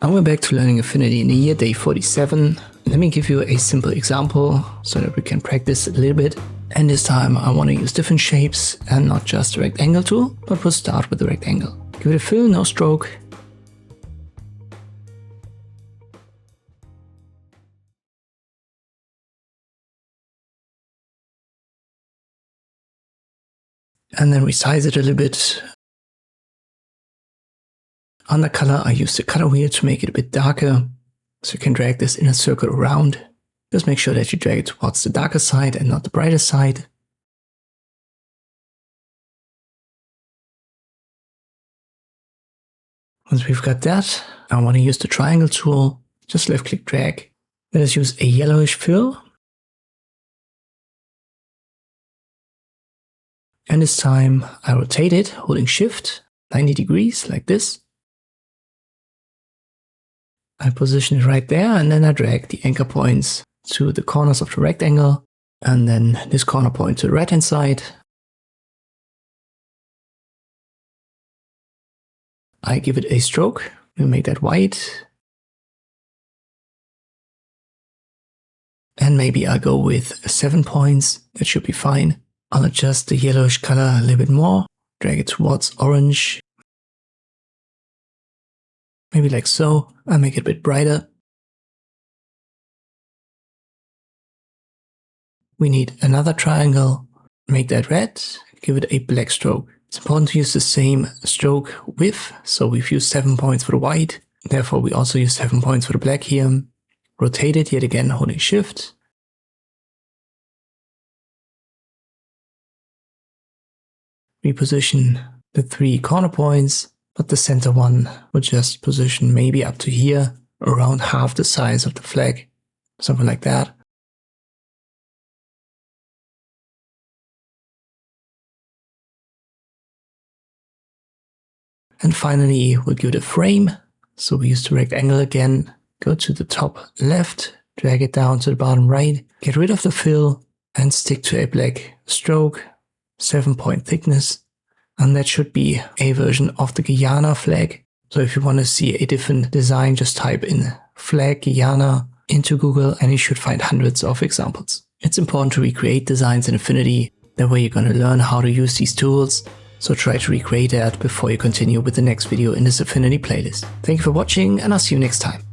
And we're back to learning Affinity in the year day 47. Let me give you a simple example so that we can practice a little bit. And this time I want to use different shapes and not just the rectangle tool, but we'll start with the rectangle. Give it a fill, no stroke. And then resize it a little bit. Under color, I use the color wheel to make it a bit darker. So you can drag this inner circle around. Just make sure that you drag it towards the darker side and not the brighter side. Once we've got that, I want to use the triangle tool. Just left click drag. Let us use a yellowish fill. And this time I rotate it, holding shift 90 degrees like this. I position it right there, and then I drag the anchor points to the corners of the rectangle, and then this corner point to the right hand side. I give it a stroke, we make that white. And maybe I'll go with 7 points, that should be fine. I'll adjust the yellowish color a little bit more, drag it towards orange. Maybe like so. I'll make it a bit brighter. We need another triangle. Make that red. Give it a black stroke. It's important to use the same stroke width. So we've used 7 points for the white. Therefore, we also use 7 points for the black here. Rotate it yet again, holding shift. Reposition the 3 corner points. But the center one will just position maybe up to here, around half the size of the flag, something like that. And finally, we'll give it a frame. So we use the rectangle again, go to the top left, drag it down to the bottom right, get rid of the fill and stick to a black stroke, 7-point thickness. And that should be a version of the Guyana flag. So if you want to see a different design, just type in flag Guyana into Google and you should find hundreds of examples. It's important to recreate designs in Affinity. That way you're going to learn how to use these tools. So try to recreate that before you continue with the next video in this Affinity playlist. Thank you for watching and I'll see you next time.